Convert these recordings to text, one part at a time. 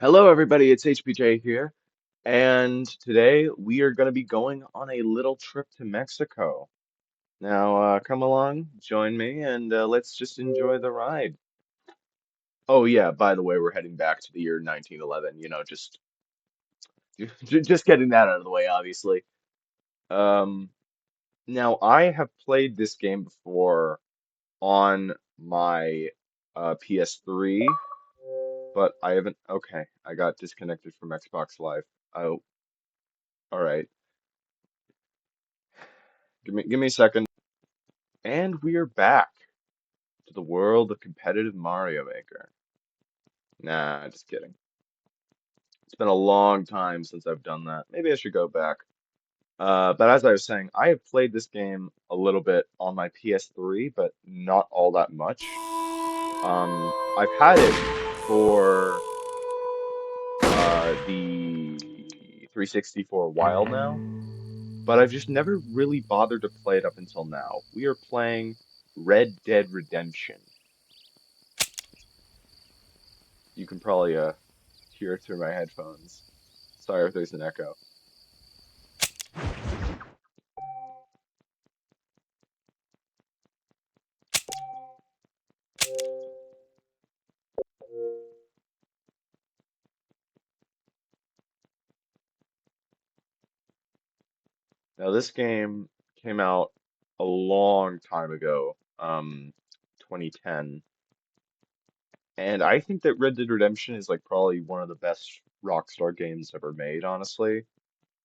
Hello, everybody. It's HPJ here, and today we are going to be going on a little trip to Mexico. Now, come along, join me, and let's just enjoy the ride. Oh, yeah, by the way, we're heading back to the year 1911. Just getting that out of the way, obviously. Um, Now, I have played this game before on my PS3, but I haven't. Okay, I got disconnected from Xbox Live. Oh, all right. Give me a second. And we are back to the world of competitive Mario Maker. Nah, just kidding. It's been a long time since I've done that. Maybe I should go back. But as I was saying, I have played this game a little bit on my PS3, but not all that much. I've had it for the 360 for a while now, but I've just never really bothered to play it up until now. We are playing Red Dead Redemption. You can probably hear it through my headphones. Sorry if there's an echo. Now, this game came out a long time ago, 2010, and I think that Red Dead Redemption is like probably one of the best Rockstar games ever made, honestly.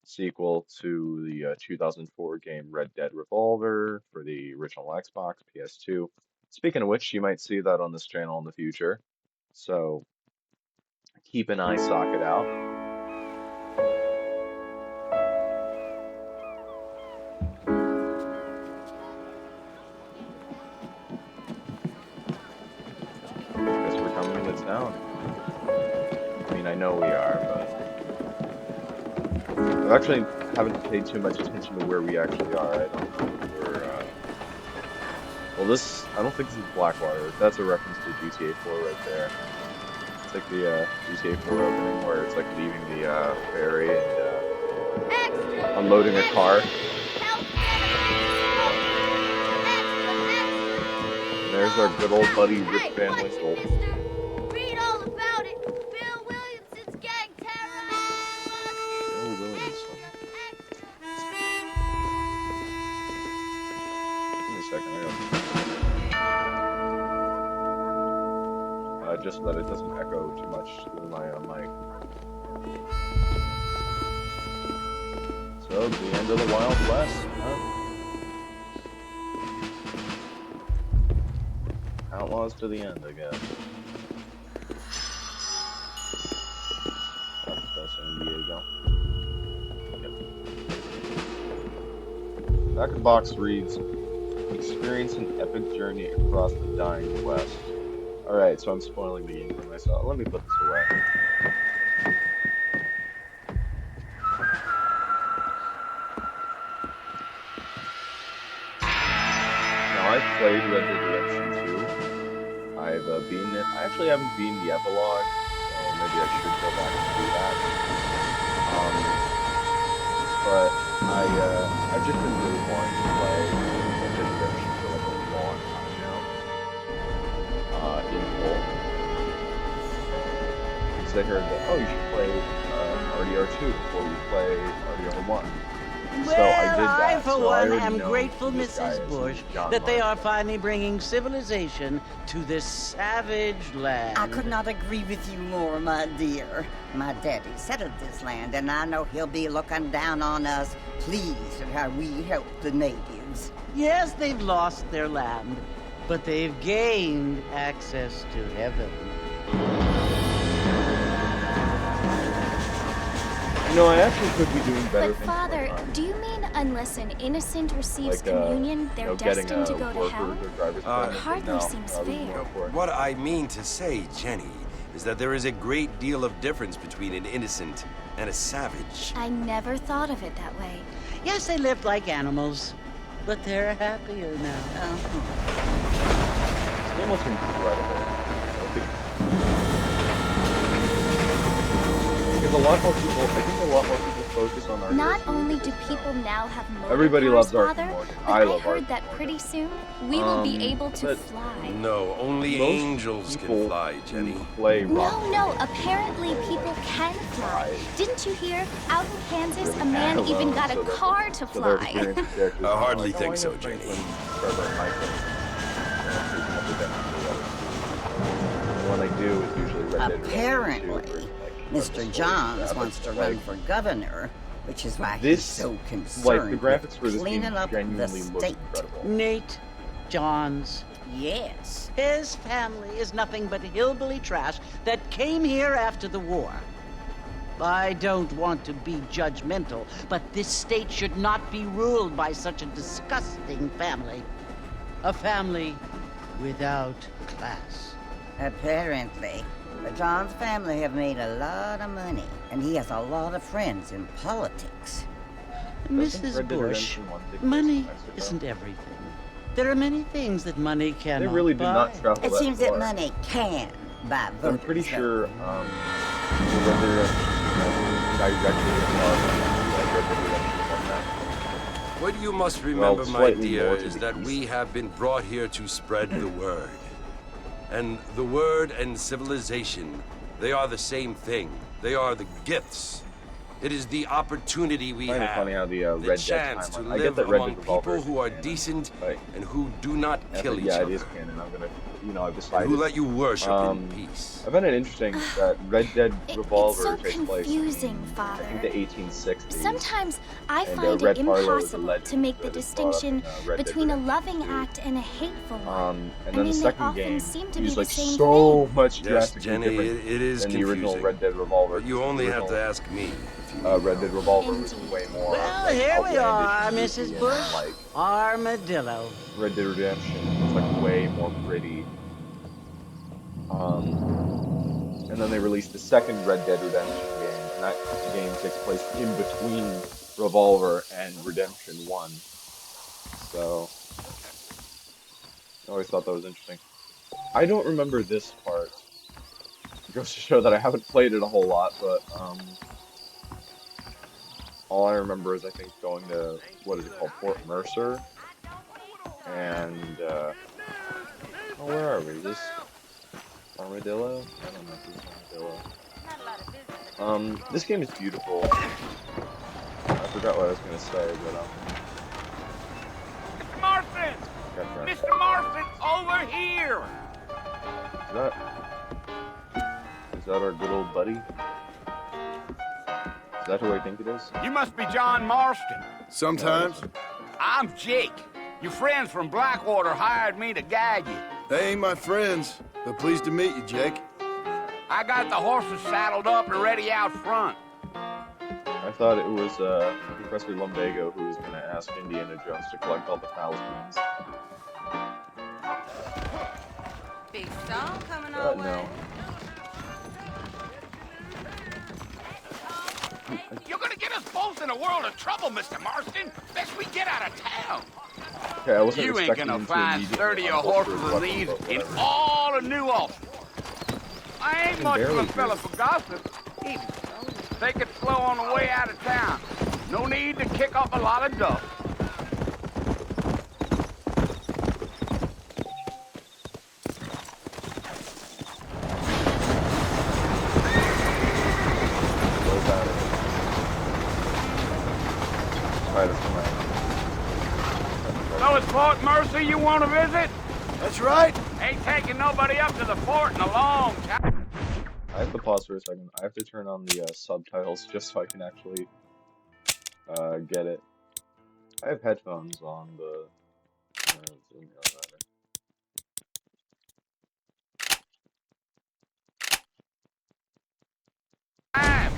Sequel to the 2004 game Red Dead Revolver for the original Xbox, PS2. Speaking of which, you might see that on this channel in the future, so keep an eye socket out. Guess we're coming into town. I mean, I know we are, but I actually haven't paid too much attention to where we actually are. I don't know if we're, well, I don't think this is Blackwater. That's a reference to GTA 4 right there. It's like the GTA 4 opening where it's like leaving the ferry and unloading a car. And there's our good old buddy Rip Van Winkle. Read all about it. Bill Williamson's gang terrorized. Bill Williamson. Give me a second. Just so that it doesn't echo too much through my mic. So, the end of the Wild West, huh? Outlaws to the end, I guess. That's San Diego. Yep. Back of the box reads, experience an epic journey across the dying West. Alright, so I'm spoiling the game for myself. Let me put this away. Now, I've played Red Dead Redemption 2. I've beaten it. I actually haven't beaten the epilogue, so maybe I should go back and do that. But I've just been really wanting to play Red Dead Redemption for like a long time now. In full. Because I heard that, oh, you should play RDR2 before you play RDR1. So I did Well, I, that. for So I one, already am know grateful, who this guy Mrs. is. Bush, He's John that they are Marston. finally bringing civilization to this savage land. I could not agree with you more, my dear. My daddy settled this land, and I know he'll be looking down on us, pleased at how we help the natives. Yes, they've lost their land, but they've gained access to heaven. You know, I actually could be doing better But things. Father, with my time. do you mean unless an innocent receives Like, communion, they're getting destined to go to workers hell? or driver's permits? Hardly No, seems I wouldn't fair. go for it. What I mean to say, Jenny, is that there is a great deal of difference between an innocent and a savage. I never thought of it that way. Yes, they lived like animals, but they're happier now. It's almost incredible. Because a lot more people, I think a lot more people focus on our Not history only do because, people now have motor everybody cars, loves Arthur Father, Morgan. but I I love heard Arthur that Morgan. pretty soon we will be able to but- fly. No, only Most angels people can fly, Jenny. who play rock No, apparently people can fly. Didn't you hear? Out in Kansas, a man alone, even got a so they're- car to so their fly. experienced characters I are hardly like, think I so, know Jenny. Franklin, Trevor, and Michael. And when they do, it's usually Red Dead Redemption 2, Apparently, where, like, Mr. Johns wants to run for governor, which is why This- he's so like, concerned the graphics for with this game cleaning up the genuinely look state. incredible. Nate Johns. Yes. His family is nothing but hillbilly trash that came here after the war. I don't want to be judgmental, but this state should not be ruled by such a disgusting family. A family without class. Apparently. The Johns family have made a lot of money, and he has a lot of friends in politics. Doesn't Mrs. Red Dead Bush, Redemption 1 take place money in Mexico? isn't everything. There are many things that money They cannot really did buy. not travel It that seems far. that money can buy voters. I'm pretty vote. sure the Red Dead Redemption directly involved Red Dead Redemption 1 now. What you must remember, my slightly dear, more to is the that east. we have been brought here to spread the word. And the word and civilization, they are the same thing. They are the gifts. It is the opportunity we Kind of have, funny how the the Red Dead chance to timeline. I get live that Red among Dead Revolver people who are canon, decent like, and who do not kill each yeah, other. it is canon. I'm gonna, I've And decided. who let you worship in Um, peace. I find it interesting that Red Dead It's Revolver so takes place confusing, in, I Father. think, the 1860s. Sometimes I And, find Red it Parlour is a impossible legend to make the that is brought up distinction in, Red Dead between a Redemption loving 2. act and a hateful one. And I then mean, the they second often game seem to be used the like same so thing. much Yes, drastically Jenny, different it is than the original confusing. Red Dead Revolver. But you The only have original, to ask me. If you Red Dead Revolver was Indeed. way more. Well, like, here we are, outlandish Mrs. and, Bush. Like Armadillo. Red Dead Redemption was like way more gritty. And then they released the second Red Dead Redemption game, and that game takes place in between Revolver and Redemption 1. So, I always thought that was interesting. I don't remember this part. It goes to show that I haven't played it a whole lot, but, all I remember is, I think, going to, what is it called, Fort Mercer? And, oh, where are we? Is this Armadillo? I don't know if this is Armadillo. This game is beautiful. I forgot what I was gonna say, but, Mr. Marston! gotcha. Mr. Marston, over here! Is that our good old buddy? Is that who I think it is? You must be John Marston. Sometimes. I'm Jake. Your friends from Blackwater hired me to guide you. They ain't my friends, but pleased to meet you, Jake. I got the horses saddled up and ready out front. I thought it was Professor Lumbago who was gonna ask Indiana Jones to collect all the talismans. Big storm coming our way. No. You're gonna get us both in a world of trouble, Mr. Marston. Best we get out of town. Okay, I wasn't You ain't expecting gonna him to find immediately sturdier unholster horses his than weapon, these but in whatever. all of New Ulster. I ain't can much of a barely fella hear. for gossip. Take it slow on the way out of town. No need to kick up a lot of dust. Slow down. Alright, that's fine. So it's Fort Mercy you want to visit? That's right. Ain't taking nobody up to the fort in a long time. I have to pause for a second. I have to turn on the subtitles just so I can actually get it. I have headphones on, but it doesn't really matter. Time.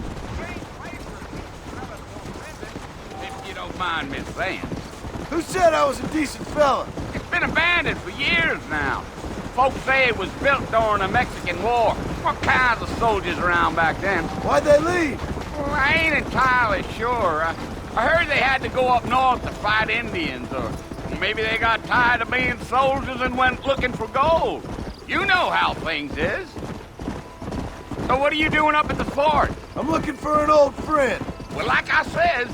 If you don't mind me saying. Who said I was a decent fella? It's been abandoned for years now. Folks say it was built during the Mexican War. What kinds of soldiers around back then? Why'd they leave? Well, I ain't entirely sure. I heard they had to go up north to fight Indians, or maybe they got tired of being soldiers and went looking for gold. You know how things is. So what are you doing up at the fort? I'm looking for an old friend. Well, like I says,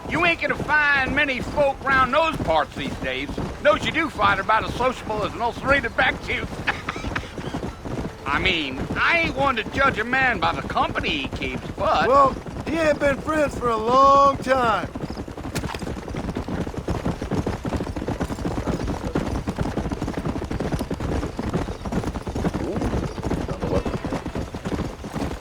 you ain't gonna find many folk round those parts these days. Those you do find are about as sociable as an ulcerated back tooth. I mean, I ain't one to judge a man by the company he keeps, but... Well, he ain't been friends for a long time.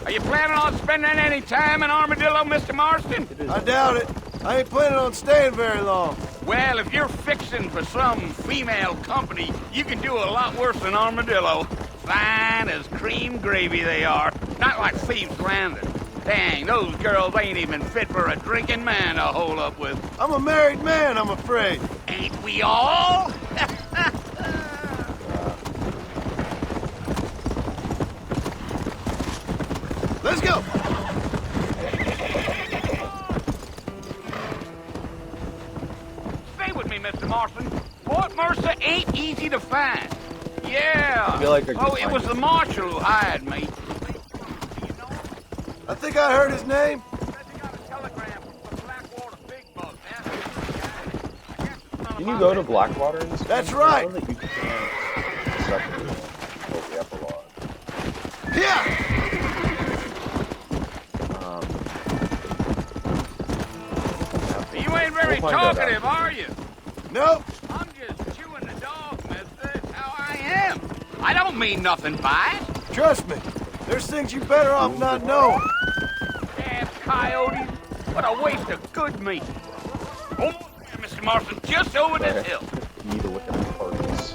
Are you planning on spending any time in Armadillo, Mr. Marston? I doubt it. I ain't planning on staying very long. Well, if you're fixing for some female company, you can do a lot worse than Armadillo. Fine as cream gravy they are. Not like Thieves' Landing. Dang, those girls ain't even fit for a drinking man to hole up with. I'm a married man, I'm afraid. Ain't we all? Let's go. Stay with me, Mr. Marston. Fort Mercer ain't easy to find. Yeah. I feel like I can Oh, it find was it. the marshal who hired me. I think I heard his name. Can you go to Blackwater in this game? That's right. I know that you can't separately over the epilogue. Yeah. You ain't very We'll find that talkative, are you? Nope. I'm just chewing the dog, mister. It's how I am. I don't mean nothing by it. Trust me. There's things you better off not knowing. Damn coyotes. What a waste of good meat. Oh, Mr. Marston, just over this hill. Need to look at the parties.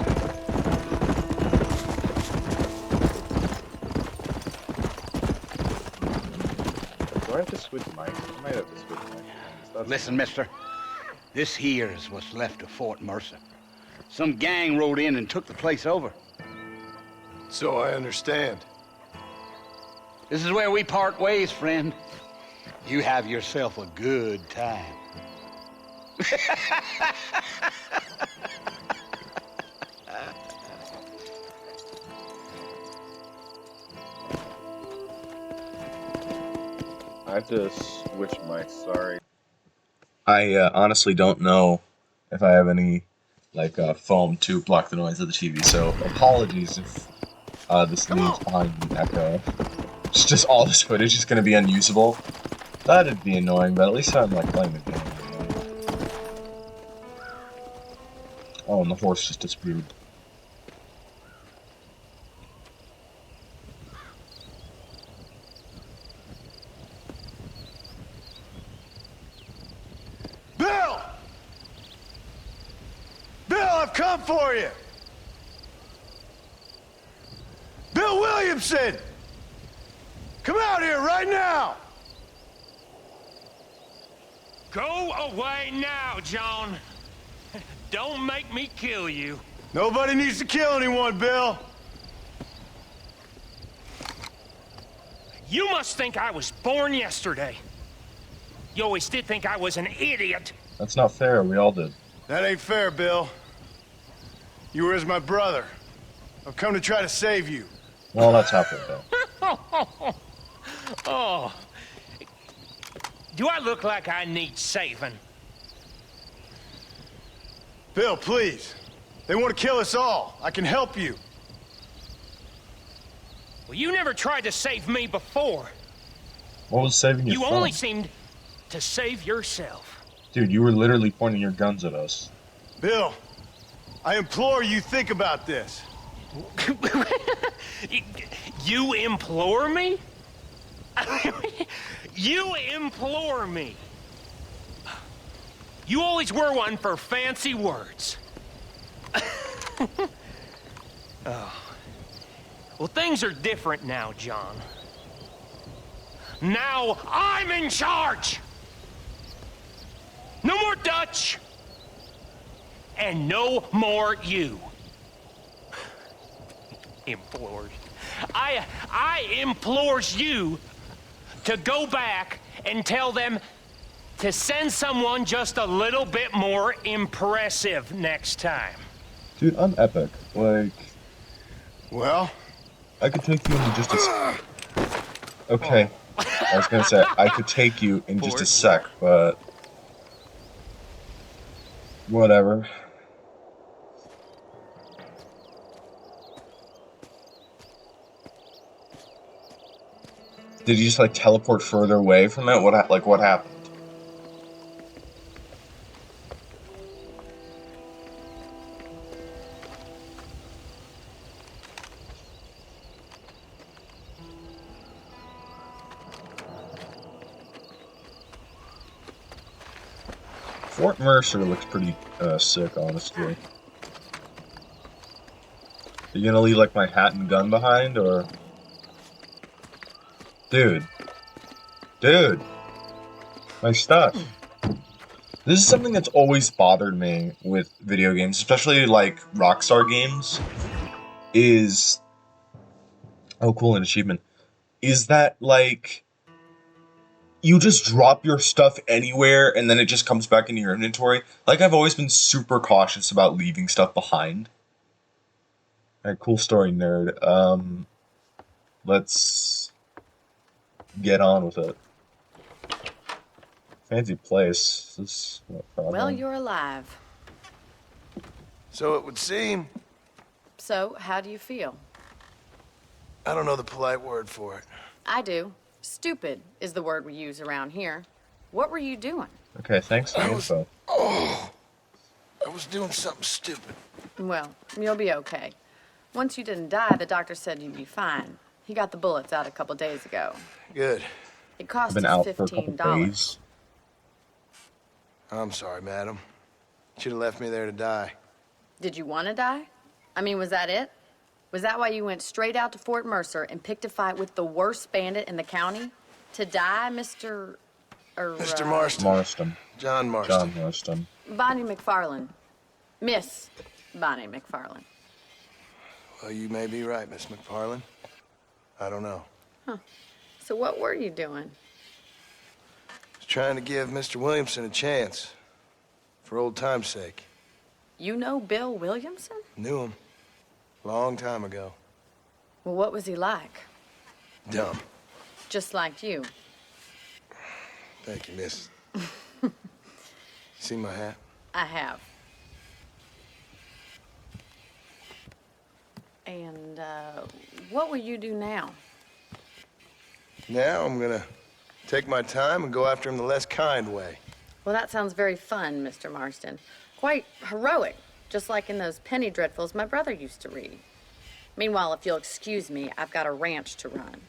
Do I have to switch mics? I might have to switch mics. That's Listen, mister. This here's what's left of Fort Mercer. Some gang rode in and took the place over. So I understand. This is where we part ways, friend. You have yourself a good time. I have to switch mics, sorry. I honestly don't know if I have any foam to block the noise of the TV, so apologies if this leaves behind an echo. It's just all this footage is going to be unusable. That'd be annoying, but at least I'm playing the game. Oh, and the horse just disappeared. Bill! Bill, I've come for you! Bill Williamson! Come out here right now! Go away now, John. Don't make me kill you. Nobody needs to kill anyone, Bill. You must think I was born yesterday. You always did think I was an idiot. That's not fair, we all did. That ain't fair, Bill. You were as my brother. I've come to try to save you. Well, that's halfway though. Oh. Do I look like I need saving? Bill, please. They want to kill us all. I can help you. Well, you never tried to save me before. What was saving you You from? only seemed to save yourself. Dude, you were literally pointing your guns at us. Bill, I implore you think about this. You implore me? You implore me. You always were one for fancy words. Oh. Well, things are different now, John. Now I'm in charge! No more Dutch! And no more you. Implored. I implores you to go back and tell them to send someone just a little bit more impressive next time. Dude, I'm epic. Like, Well, I could take you into just a... Okay. I was gonna say, I could take you in just a sec, but... whatever. Did you just, like, teleport further away from it? What happened? Fort Mercer looks pretty sick, honestly. Are you gonna leave, like, my hat and gun behind, or...? Dude. Dude. My stuff. This is something that's always bothered me with video games, especially, like, Rockstar games, is... oh, cool, an achievement. Is that, like... you just drop your stuff anywhere, and then it just comes back into your inventory. Like, I've always been super cautious about leaving stuff behind. Alright, cool story, nerd. Let's get on with it. Fancy place. This is no problem. Well, you're alive. So it would seem. So, how do you feel? I don't know the polite word for it. I do. Stupid is the word we use around here. What were you doing? Okay, thanks for the info. I was doing something stupid. Well, you'll be okay. Once you didn't die, the doctor said you'd be fine. He got the bullets out a couple days ago. Good. It cost I've been us out for a couple $15. days. I'm sorry, madam. Should have left me there to die. Did you want to die? I mean, was that it? Was that why you went straight out to Fort Mercer and picked a fight with the worst bandit in the county? To die, Mr. Mr. Marston. Marston. John Marston. John Marston. Bonnie McFarland. Miss Bonnie McFarland. Well, you may be right, Miss McFarland. I don't know. So what were you doing? Was trying to give Mr. Williamson a chance. For old time's sake. You know Bill Williamson? Knew him. Long time ago. Well, what was he like? Dumb. Just like you. Thank you, miss. See my hat? I have. And, what will you do now? Now I'm gonna take my time and go after him the less kind way. Well, that sounds very fun, Mr. Marston. Quite heroic, just like in those penny dreadfuls my brother used to read. Meanwhile, if you'll excuse me, I've got a ranch to run.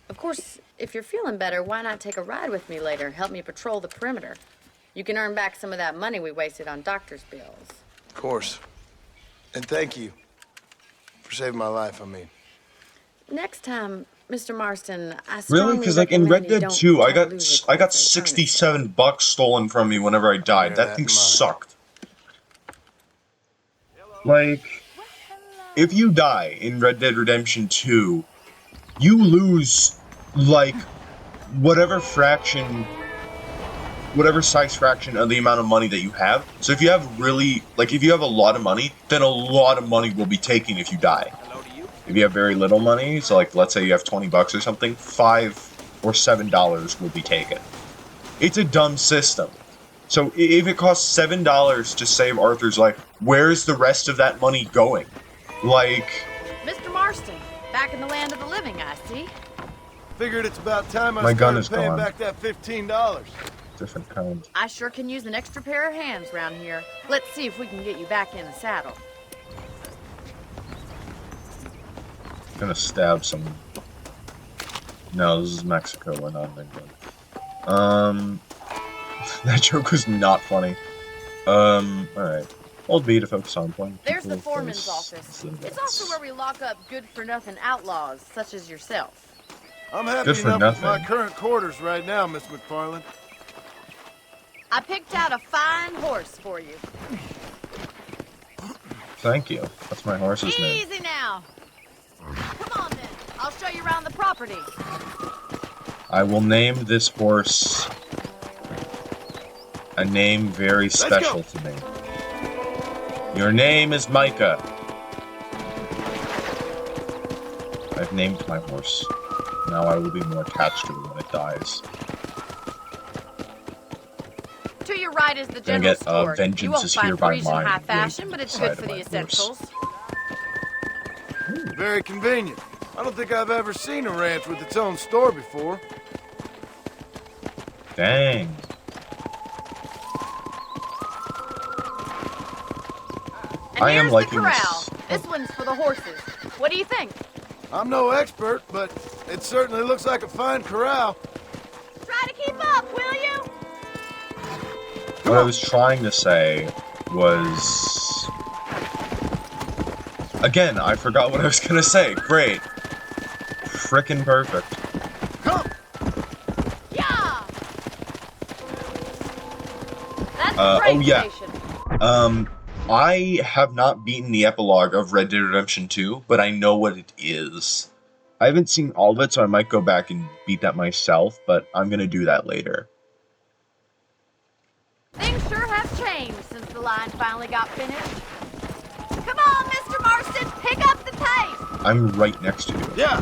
Of course, if you're feeling better, why not take a ride with me later and help me patrol the perimeter? You can earn back some of that money we wasted on doctor's bills. Of course. And thank you. For saving my life, I mean. Next time, Mr. Marston, I strongly Really? Because like in Red recommend you Dead don't 2, I tattoo got requests and $67 stolen from me whenever I died. Bear That that thing in mind. sucked. Like, if you die in Red Dead Redemption 2, you lose, like, whatever size fraction of the amount of money that you have. So if you have if you have a lot of money, then a lot of money will be taken if you die. If you have very little money, so like, let's say you have $20 or something, $5 or $7 will be taken. It's a dumb system. So if it costs $7 to save Arthur's life, where's the rest of that money going? Like... Mr. Marston, back in the land of the living, I see. Figured it's about time My I gun started is paying gone. back that $15. different kind. I sure can use an extra pair of hands around here. Let's see if we can get you back in the saddle. I'm gonna stab someone. No, this is Mexico, we're not in England. That joke was not funny. Alright. Old B to focus on playing. There's the people foreman's face office. the It's also where we lock up good-for-nothing outlaws, such as yourself. I'm happy Good for enough with my nothing. current quarters right now, Miss McFarland. I picked out a fine horse for you. Thank you. That's my horse's name. Easy now. Come on, then. I'll show you around the property. I will name this horse a name very special to me. Your name is Micah. I've named my horse. now I will be more attached to it when it dies. To your right is the Gonna general get store. Vengeance You won't is find Hereby Parisian Mine high right fashion, but it's good beside for the my horse. essentials. Very convenient. I don't think I've ever seen a ranch with its own store before. Dang. And I am here's liking the corral. this. This one's for the horses. What do you think? I'm no expert, but it certainly looks like a fine corral. Try to keep up, will you? What I was trying to say was... Again, I forgot what I was gonna say. Great. Frickin' perfect. Come! Yeah! That's Oh, the train yeah. station. I have not beaten the epilogue of Red Dead Redemption 2, but I know what it is. I haven't seen all of it, so I might go back and beat that myself, but I'm gonna do that later. Things sure have changed since the line finally got finished. Come on, Mr. Marston, pick up the pace! I'm right next to you. Yeah!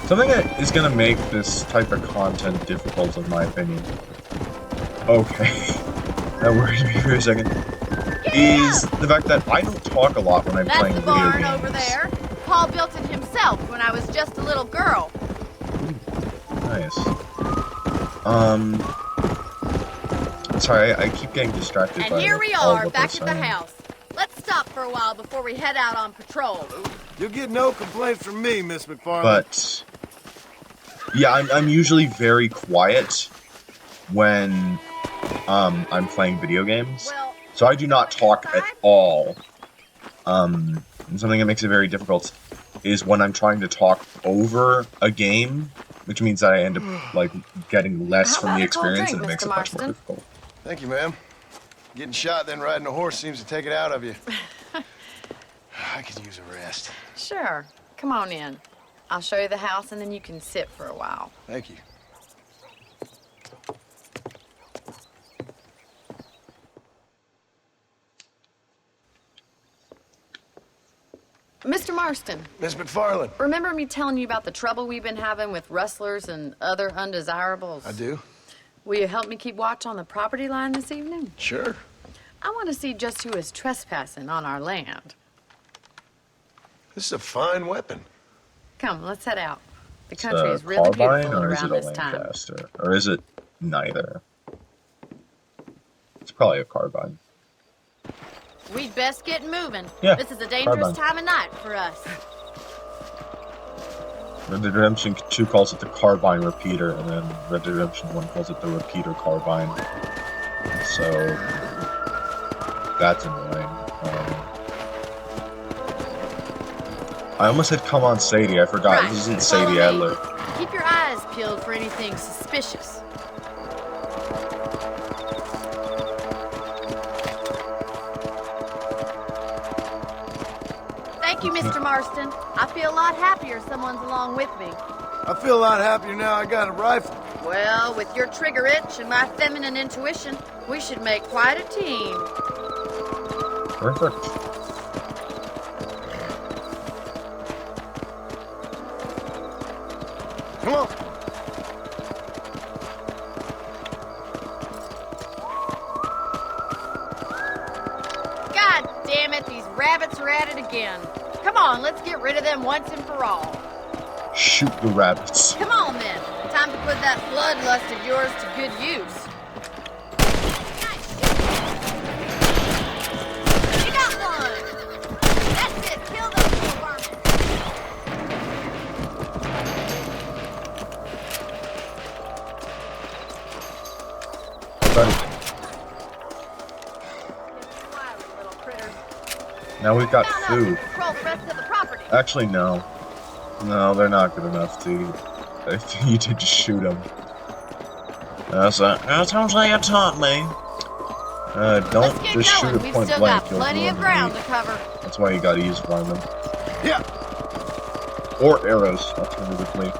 Something that is gonna make this type of content difficult, in my opinion. Okay. That worried me for a second. Is the fact that I don't talk a lot when I'm That's playing the video barn games. over there. Paul built it himself when I was just a little girl. Nice. Sorry, I keep getting distracted And by here we all are, what back they're at the saying. house. Let's stop for a while before we head out on patrol. You'll get no complaints from me, Miss McFarland. But yeah, I'm usually very quiet when I'm playing video games. Well, So I do not talk at all. And something that makes it very difficult is when I'm trying to talk over a game, which means that I end up like getting less How from about the a cold experience, drink, and it makes Mr. it much more Marston? difficult. Thank you, ma'am. Getting shot then riding a horse seems to take it out of you. I could use a rest. sure. Come on in. I'll show you the house and then you can sit for a while. Thank you. Mr. Marston, Miss McFarland. remember me telling you about the trouble we've been having with rustlers and other undesirables? I do. Will you help me keep watch on the property line this evening? Sure. I want to see just who is trespassing on our land. This is a fine weapon. Come, let's head out. The It's country a is really carbine, beautiful or is around it a this time. Lancaster? Or is it neither? It's probably a carbine. We'd best get moving. Yeah, This is a dangerous carbine. time of night for us. Red Dead Redemption 2 calls it the carbine repeater, and then Red Dead Redemption 1 calls it the repeater carbine. So that's annoying. I almost said come on Sadie, I forgot. Right, This isn't follow Sadie me. Adler. Keep your eyes peeled for anything suspicious. Thank you, Mr. Marston. I feel a lot happier someone's along with me. I feel a lot happier now I got a rifle. Well, with your trigger itch and my feminine intuition, we should make quite a team. Perfect. Come on. God damn it, these rabbits are at it again. Come on, let's get rid of them once and for all. Shoot the rabbits. Come on, then. Time to put that bloodlust of yours to good use. You got one! That's it, kill those little vermin. Quietly, little critters. Now we've got Mount up and food. control the rest of the property. Actually, no. No, they're not good enough to... You to just shoot them. That's how you taught me. Don't Let's get just shoot going. at We've point still blank. got You'll plenty ruin of the ground meat. to cover. That's why you gotta use varmint. Yeah. Or arrows, alternatively.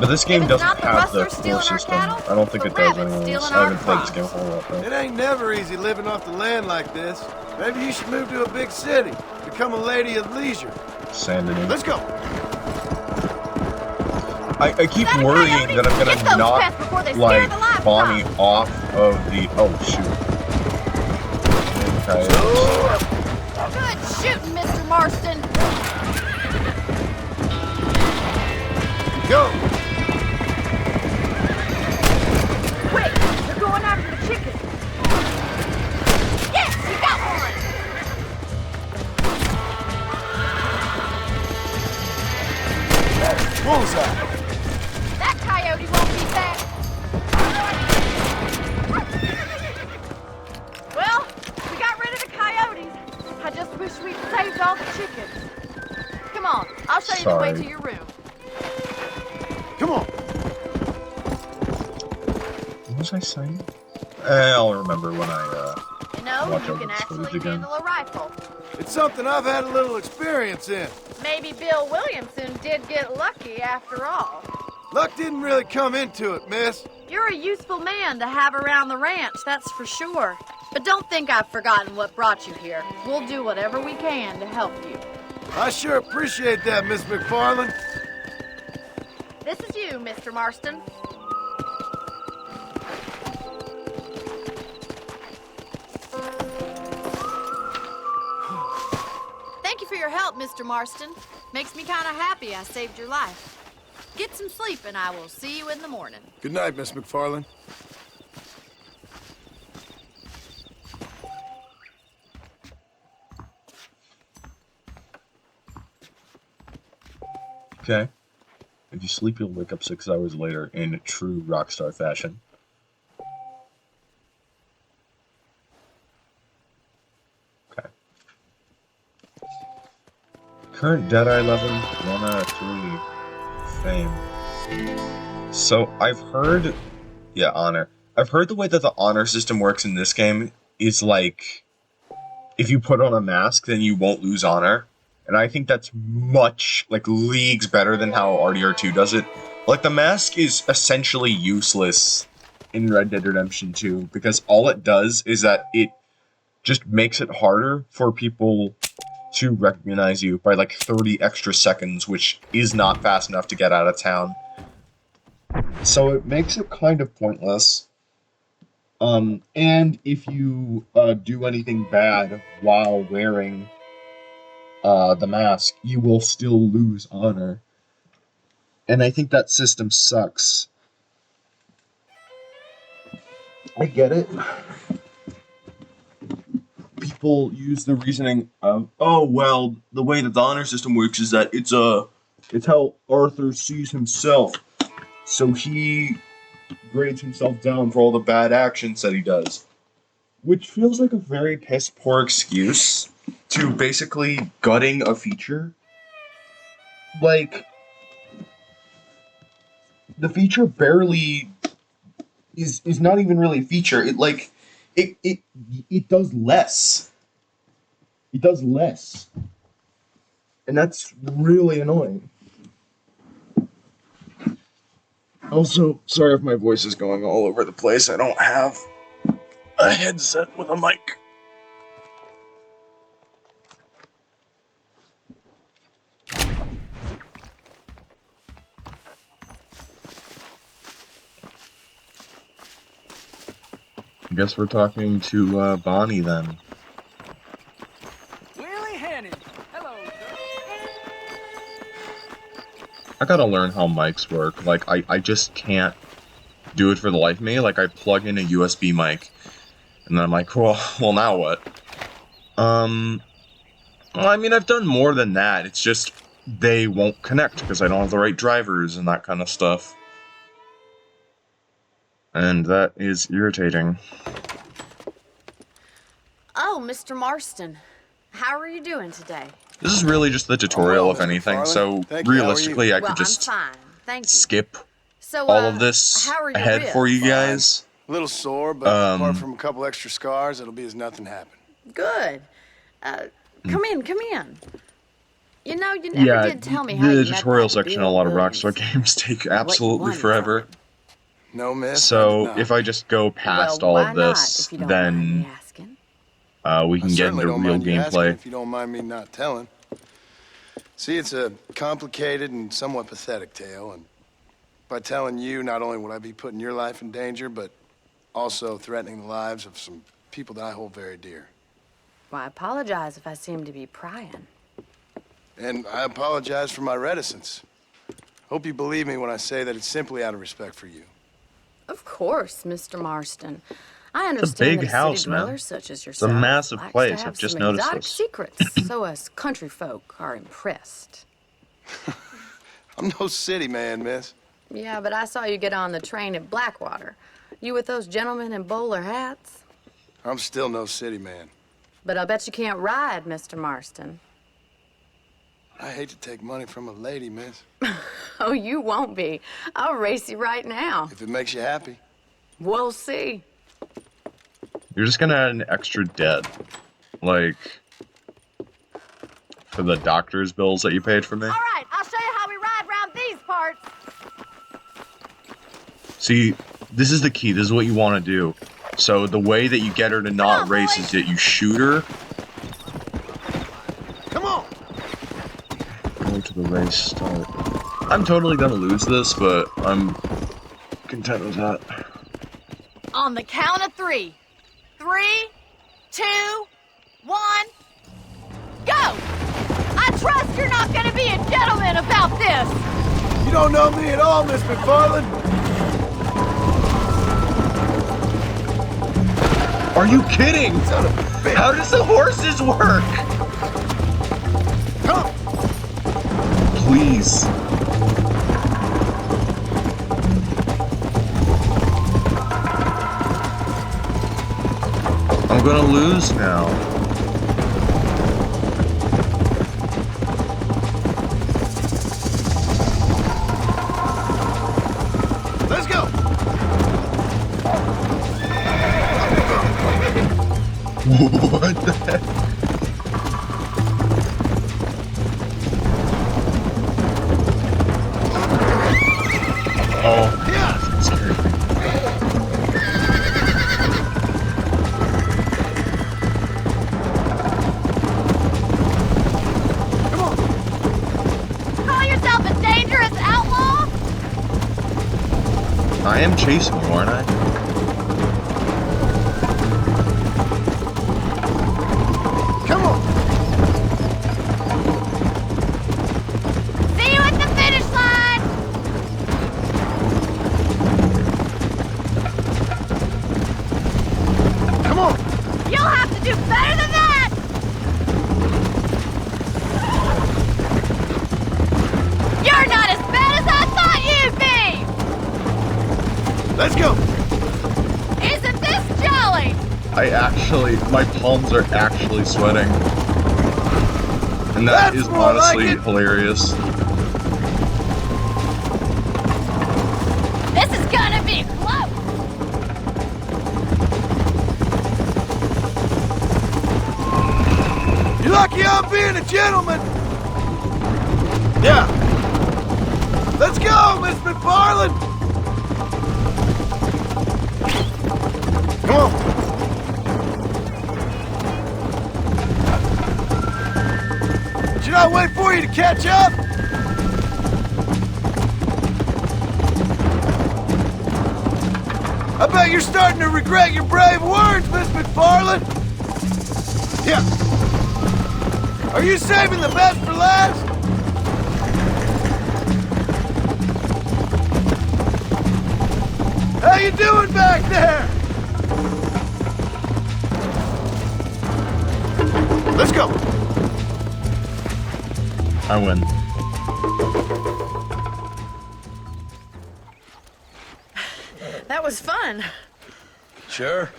But this game If it's doesn't not the have the rustlers core stealing our system. cattle, I don't think the it does rabbits anyways. stealing I our haven't played this game a crops. whole lot though. It ain't never easy living off the land like this. Maybe you should move to a big city. Become a lady of leisure. Sanity. Let's go. I keep that a worrying coyote? that I'm Get gonna those knock pests before they scare like the livestock. Bonnie off of the. Oh shoot. Okay. Good shooting, Mr. Marston. Go. Quick, they're going after the chicken. Yes, you got one. Bullseye. That coyote won't be back. Well, we got rid of the coyotes. I just wish we'd saved all the chickens. Come on, I'll show you the way Sorry. to your room. Come on. What was I saying? I'll remember when I You know, watch you over can this footage actually again. handle a rifle. It's something I've had a little experience in. Maybe Bill Williamson did get lucky after all. Luck didn't really come into it, miss. You're a useful man to have around the ranch, that's for sure. But don't think I've forgotten what brought you here. We'll do whatever we can to help you. I sure appreciate that, Miss McFarland. This is you, Mr. Marston. Thank you for your help, Mr. Marston. Makes me kind of happy I saved your life. Get some sleep and I will see you in the morning. Good night, Miss McFarland. Okay. If you sleep, you'll wake up 6 hours later in true rockstar fashion. Okay. Current Deadeye level 1 out of 3. Fame. So I've heard, yeah, honor. I've heard the way that the honor system works in this game is like, if you put on a mask, then you won't lose honor. And I think that's much, like, leagues better than how RDR2 does it. Like, the mask is essentially useless in Red Dead Redemption 2, because all it does is that it just makes it harder for people to recognize you by, like, 30 extra seconds, which is not fast enough to get out of town. So it makes it kind of pointless. And if you do anything bad while wearing the mask, you will still lose honor. And I think that system sucks. I get it. People use the reasoning of, oh, well, the way that the honor system works is that it's how Arthur sees himself. So he grades himself down for all the bad actions that he does. Which feels like a very piss-poor excuse to basically gutting a feature. Like, the feature barely is not even really a feature. It does less. It does less. And that's really annoying. Also, sorry if my voice is going all over the place. I don't have a headset with a mic. I guess we're talking to Bonnie then. Willie Hannon. Hello, sir. I gotta learn how mics work. Like, I just can't do it for the life of me. Like, I plug in a USB mic, and then I'm like, well, now what? Well, I mean, I've done more than that. It's just they won't connect because I don't have the right drivers and that kind of stuff. And that is irritating. Oh, Mr. Marston. How are you doing today? This is really just the tutorial, if anything, so Thank you. How are realistically, I Well, could just I'm fine. Thank you. skip So, all of this how are your ahead for ribs? you guys. A little sore, but apart from a couple extra scars, it'll be as nothing happened. Good. Come in, come in. You know, you never did tell me how the you met tutorial that section in a Bill lot of Williamson. Rockstar games take What you absolutely wanted forever. from him. No, miss. So No. if I just go past Well, all why of not, this, if you don't mind me then asking? we I can get certainly into don't real mind you asking gameplay. if you don't mind me not telling. See, it's a complicated and somewhat pathetic tale, and by telling you, not only would I be putting your life in danger, but also threatening the lives of some people that I hold very dear. Well, I apologize if I seem to be prying. And I apologize for my reticence. Hope you believe me when I say that it's simply out of respect for you. Of course, Mr. Marston. I It's a understand big that house, city man. dwellers such as It's a yourself massive likes place. to have I've just some noticed exotic this. secrets, so us country folk are impressed. I'm no city man, miss. Yeah, but I saw you get on the train at Blackwater. You with those gentlemen in bowler hats? I'm still no city man. But I bet you can't ride, Mr. Marston. I hate to take money from a lady, miss. Oh, you won't be. I'll race you right now. If it makes you happy. We'll see. You're just gonna add an extra debt, like for the doctor's bills that you paid for me. All right, I'll show you how we ride around these parts. See, this is the key. This is what you want to do. So the way that you get her to not on, race boys. is that you shoot her. Come on! Go to the race start. I'm totally gonna lose this, but I'm content with that. On the count of 3. 3, 2, 1, go! I trust you're not gonna be a gentleman about this. You don't know me at all, Miss McFarland. Are you kidding? Son of a bitch. How does the horses work? Come! Please. I'm gonna lose now. Let's go! What the heck? Oh, Yeah! that's scary. Come on! Call yourself a dangerous outlaw? I am chasing you, aren't I? Come on! See you at the finish line! Come on! You'll have to do better than that! You're not as bad as I thought you'd be! Let's go! Isn't this jolly? My palms are actually sweating. And that That's is more like honestly it. hilarious. This is gonna be close! You're lucky I'm being a gentleman! Yeah! Let's go, Miss McFarland! Come on! Should I wait for you to catch up? I bet you're starting to regret your brave words, Miss McFarland! Yeah. Are you saving the best for last? How you doing back there? Let's go. I win. That was fun. Sure.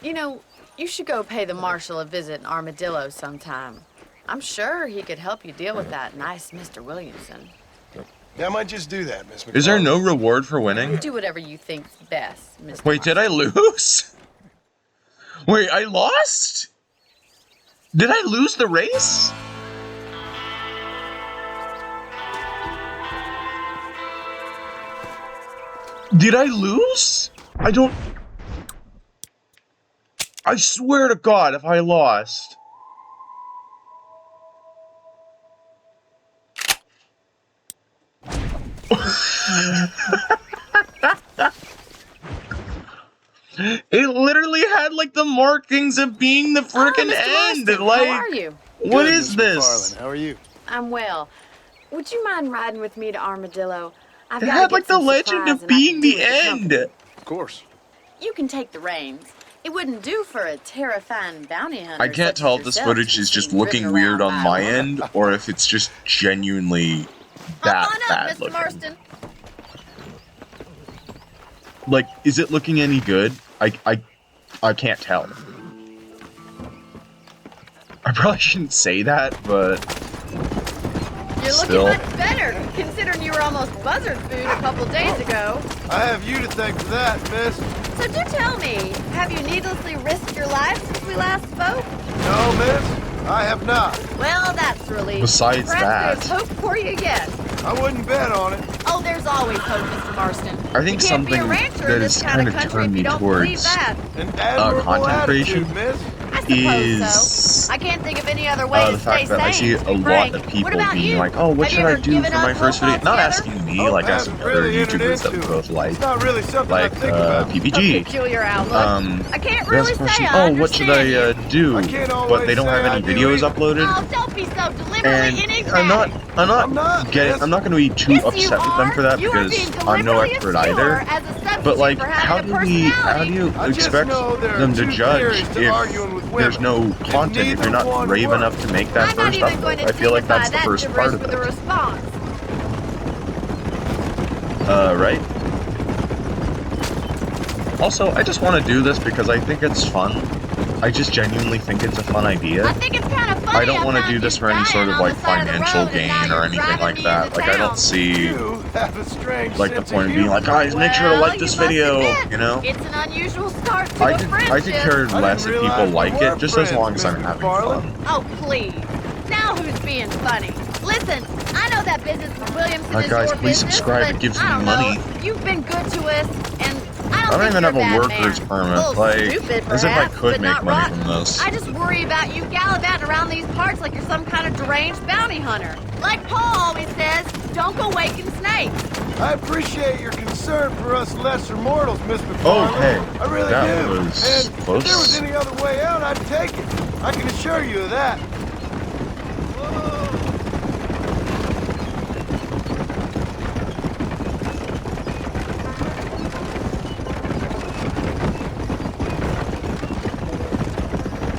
You know, you should go pay the marshal a visit in Armadillo sometime. I'm sure he could help you deal with that nice Mr. Williamson. Yeah, I might just do that, Miss McFarland. Is there no reward for winning? Do whatever you think's best, Mr. Wait, did I lose? Wait, I lost? Did I lose the race? Did I lose? I don't... I swear to God if I lost. It literally had like the markings of being the freaking end. Mr. Marston, Like, how are you? what Good, is Miss this? McFarlane. How are you? I'm well. Would you mind riding with me to Armadillo? I've It gotta had get like the some legend supplies of and I being can do the with company. end. Of course. You can take the reins. It wouldn't do for a terrifying bounty hunter. I can't such tell as if this yourself footage to be is just seen looking driven weird around on by my a woman. end, or if it's just genuinely that Hop on up, bad Mr. looking. Marston. Like, is it looking any good? I can't tell. I probably shouldn't say that, but You're still. looking much better, considering you were almost buzzard food a couple days ago. I have you to thank for that, miss. So do tell me, have you needlessly risked your life since we last spoke? No, miss. I have not. Well, that's relief. Besides Perhaps that. there's hope for you yet. I wouldn't bet on it. Oh, there's always hope, Mr. Marston. I think you can't be a something rancher that in this has kind kind of of country turned if you me don't believe towards that. An admirable content creation attitude, miss. I suppose is so. I can't think of any other way to the stay fact that I see sane, to a be lot frank. of people What about being you? like, oh, what Have should you I ever do given for my up first hope video? Not altogether? asking me, Hope like asking hasn't other really entered YouTubers that we into both it. like. It's not really something Like I think about. A PPG. peculiar outlook. I can't They really ask the say question, I oh, what should understand I you. do? I can't But always they don't say have I any do videos either. uploaded. Oh, don't be so deliberately And enigmatic. I'm I'm not, miss. I'm not going to be too Yes, you upset with them for that are. You are being because I'm no deliberately expert obscure either. as a substitute But like, for how having a do personality. you I just expect know there are them to two judge theories to arguing with if women, there's no and content, if neither you're not one brave works. enough to make that I'm not first even going upload? to I feel like signify that's the that first part gibberish of with a it. response. Right? Also, I just want to do this because I think it's fun. I just genuinely think it's a fun idea. I think it's kind of funny. I don't want to do this for any sort of like financial gain or anything like that. Like I don't see You have a strange like the sense point of being humor. like, guys, make sure to like this video, you know? It's an unusual start to I a could friendship. care I less didn't if people realize we like were it, just as friends, long as I'm Mr. having McFarlane. fun. Oh, please. Now who's being funny? Listen, I know that business with Williamson Alright, is guys, your please business, subscribe. but It gives I me don't money. know. You've been good to us, and I I don't don't even think have you're a bad worker's man. permit. A little Like, stupid, as if I perhaps, could but make not money rotten. from this. I just worry about you gallivanting around these parts like you're some kind of deranged bounty hunter. Like Paul always says, don't go waking snakes. I appreciate your concern for us lesser mortals, Miss McFarlane. Oh, hey, I really that do. was and close. if there was any other way out, I'd take it. I can assure you of that.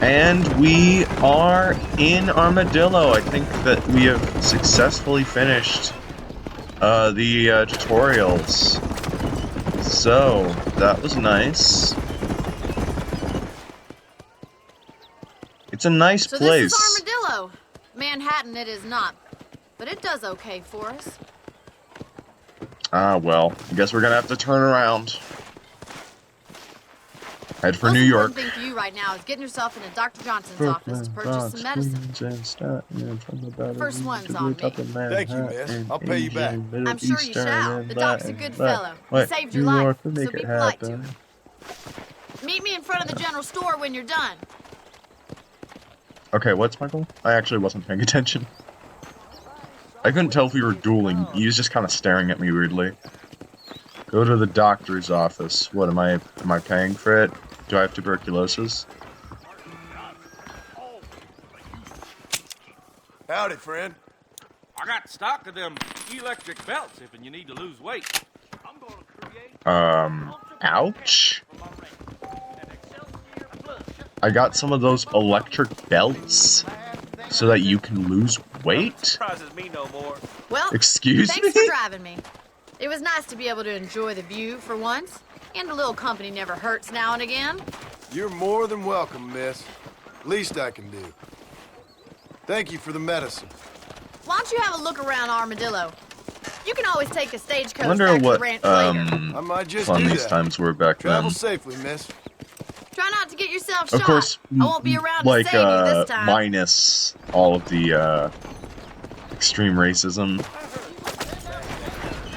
And we are in Armadillo. I think that we have successfully finished the tutorials. So, that was nice. It's a nice So place. this is Armadillo. Manhattan it is not, but it does okay for us. Ah, well, I guess we're gonna have to turn around. Head for Most New York. important thing for you right now is getting yourself into Dr. Johnson's office to purchase some medicine. First one's on me. Thank you, miss. I'll pay you back. I'm sure you shall. The doc's a good fellow. He saved your life, so be polite to him. Meet me in front of the general store when you're done. Okay, what's my goal? I actually wasn't paying attention. I couldn't tell if we were dueling. He was just kind of staring at me weirdly. Go to the doctor's office. What, am I paying for it? Do I have tuberculosis? Howdy, friend. I got stock of them electric belts if you need to lose weight. I'm gonna create Ouch. I got some of those electric belts so that you can lose weight? surprises me no more. Well, Excuse thanks me? for driving me. It was nice to be able to enjoy the view for once, and a little company never hurts now and again. You're more than welcome, miss. Least I can do. Thank you for the medicine. Why don't you have a look around Armadillo? You can always take a I stagecoach wonder back to what the ranch later. I might just fun do these that. times were back Travel then. safely, miss. Try not to get yourself shot. Of course, I won't be around like to save you this time. minus all of the extreme racism.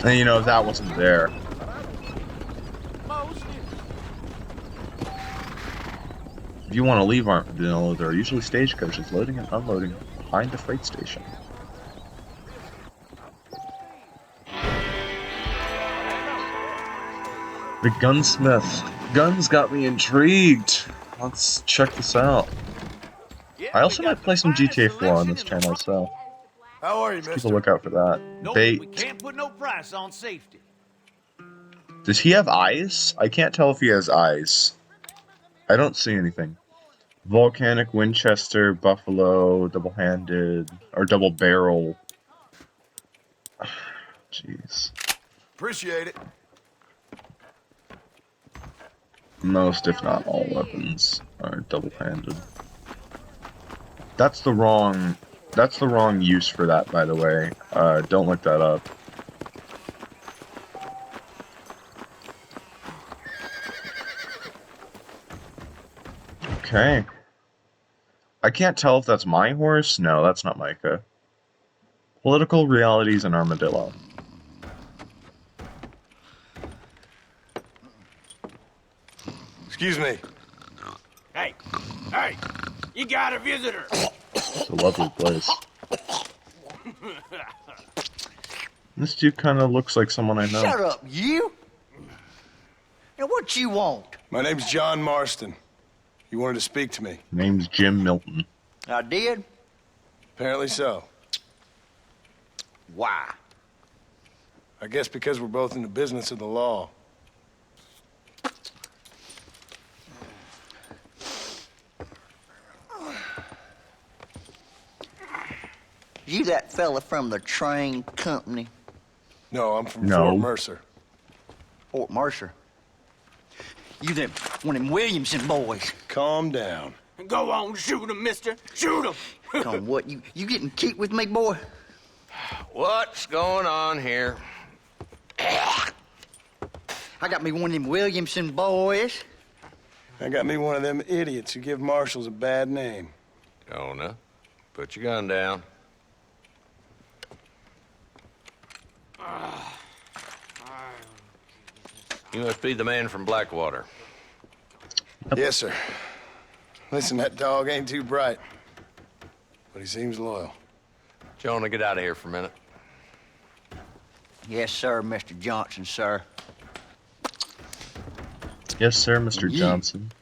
And you know, if that wasn't there, If you want to leave Armadillo, there are usually stagecoaches loading and unloading behind the freight station. The gunsmith. Guns got me intrigued. Let's check this out. I also might play some GTA 4 on this channel, so How are you, keep a lookout for that. Nope, Bait. we can't put no price on safety. Does he have eyes? I can't tell if he has eyes. I don't see anything. Volcanic, Winchester, Buffalo, double-handed, or double barrel. Jeez. Appreciate it. Most, if not all, weapons are double-handed. That's the wrong use for that, by the way. Don't look that up. Okay. I can't tell if that's my horse. No, that's not Micah. Political realities in Armadillo. Excuse me. Hey, you got a visitor. It's a lovely place. This dude kind of looks like someone I know. Shut up, you! Now what you want? My name's John Marston. You wanted to speak to me? Name's Jim Milton. I did? Apparently so. Why? I guess because we're both in the business of the law. You that fella from the train company? No, I'm from No. Fort Mercer. Fort Mercer? You them one of them Williamson boys? Calm down. Go on, shoot him, mister. Shoot him. Come on, what, you getting keep with me, boy? What's going on here? I got me one of them Williamson boys. I got me one of them idiots who give marshals a bad name. Jonah, put your gun down. You must be the man from Blackwater. Yes, sir. Listen, that dog ain't too bright, but he seems loyal. Jonah, get out of here for a minute. Yes, sir, Mr. Johnson, sir. Yes, sir, Mr. You. Johnson.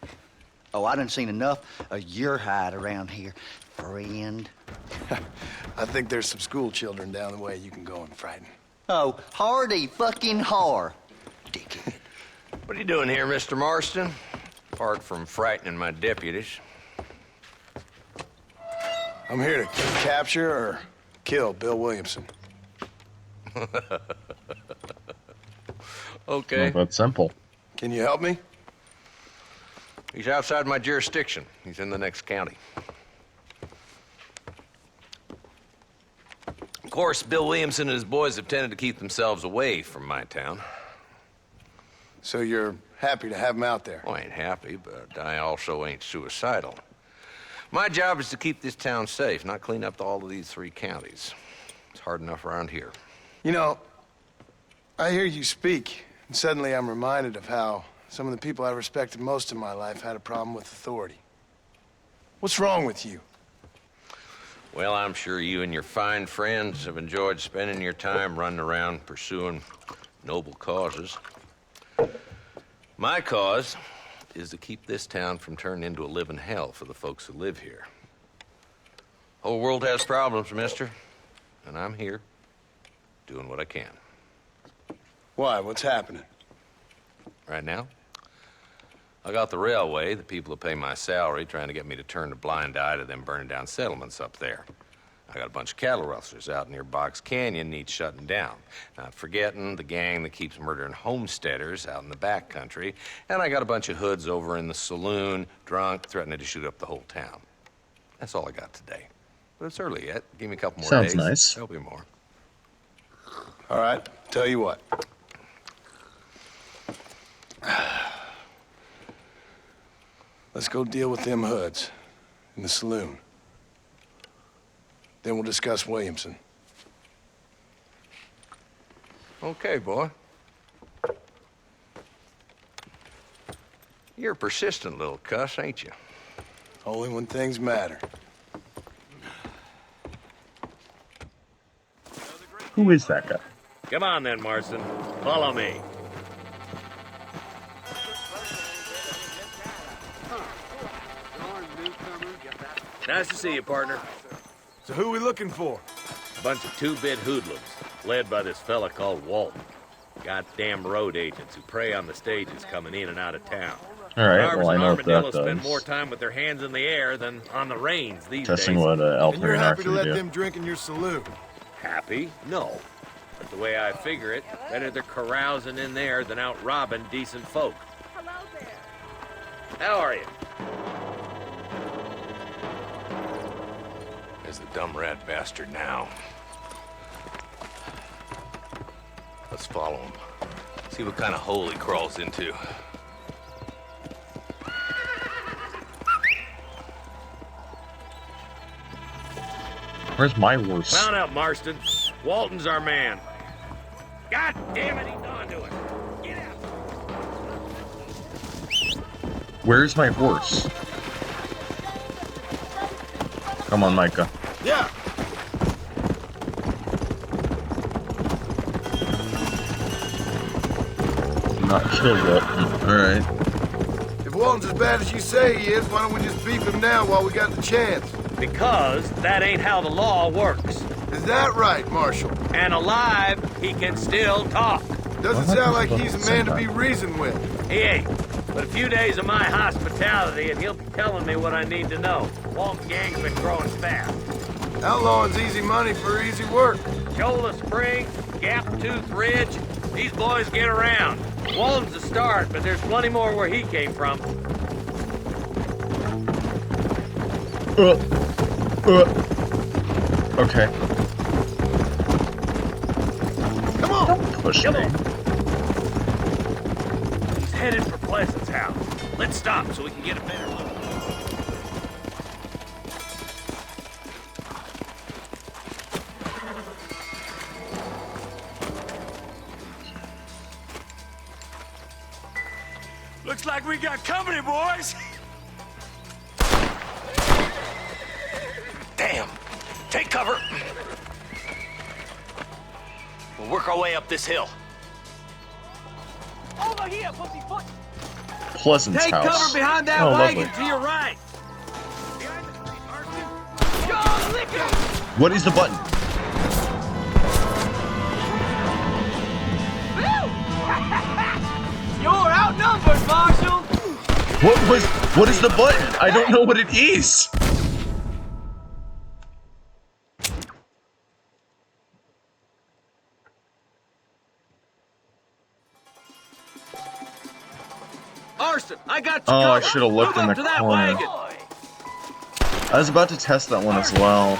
Oh, I done seen enough of your hide around here, friend. I think there's some school children down the way you can go and frighten. Oh, hardy fucking har. Dickhead. What are you doing here, Mr. Marston? Apart from frightening my deputies. I'm here to capture or kill Bill Williamson. Okay. Not that simple. Can you help me? He's outside my jurisdiction. He's in the next county. Of course, Bill Williamson and his boys have tended to keep themselves away from my town. So you're happy to have him out there? Well, I ain't happy, but I also ain't suicidal. My job is to keep this town safe, not clean up all of these 3 counties. It's hard enough around here. You know, I hear you speak, and suddenly I'm reminded of how some of the people I respected most in my life had a problem with authority. What's wrong with you? Well, I'm sure you and your fine friends have enjoyed spending your time running around pursuing noble causes. My cause is to keep this town from turning into a living hell for the folks who live here. Whole world has problems, mister, and I'm here doing what I can. Why? What's happening? Right now, I got the railway, the people who pay my salary, trying to get me to turn a blind eye to them burning down settlements up there. I got a bunch of cattle rustlers out near Box Canyon needs shutting down. Not forgetting the gang that keeps murdering homesteaders out in the back country. And I got a bunch of hoods over in the saloon, drunk, threatening to shoot up the whole town. That's all I got today. But it's early yet. Give me a couple more Sounds days. nice. There'll be more. All right, tell you what. Let's go deal with them hoods in the saloon. Then we'll discuss Williamson. Okay, boy. You're a persistent little cuss, ain't you? Only when things matter. Who is that guy? Come on then, Marston. Follow me. Nice to see you, partner. So who we looking for? A bunch of two-bit hoodlums, led by this fella called Walton. Goddamn road agents who prey on the stages coming in and out of town. Alright, well I know what that Armadillo spend more does. time with their hands in the air than on the reins these Testing days. what And you're L3 happy to actually let do. them drink in your saloon? Happy? No. But the way I figure it, better they're carousing in there than out robbing decent folk. Hello there. How are you? There's the dumb rat bastard now. Let's follow him. See what kind of hole he crawls into. Where's my horse? Mount up, Marston. Walton's our man. God damn it, he's onto it. Get out. Where's my horse? Come on, Micah. Yeah. Not killed yet. Alright. If Walton's as bad as you say he is, why don't we just beef him now while we got the chance? Because that ain't how the law works. Is that right, Marshal? And alive, he can still talk. Doesn't sound like he's a man to be reasoned with. He ain't. But a few days of my hospitality, and he'll be telling me what I need to know. Walton's gang's been growing fast. Outlawing's easy money for easy work. Shola Spring, Gap Tooth Ridge, these boys get around. Walton's the start, but there's plenty more where he came from. Okay. Come on! Don't push Come me. on. He's headed for Pleasant's house. Let's stop so we can get a better look. Looks like we got company, boys. Damn! Take cover! We'll work our way up this hill. Over here, pussyfoot. Pleasant's Take house. cover behind that Oh, wagon lovely. to your right. Yo, lick it. What is the button? You're outnumbered, Marshal. What is the button? I don't know what it is. Marston, I got you Oh, I covered. should have looked Move in up the to that corner. wagon. I was about to test that one as well.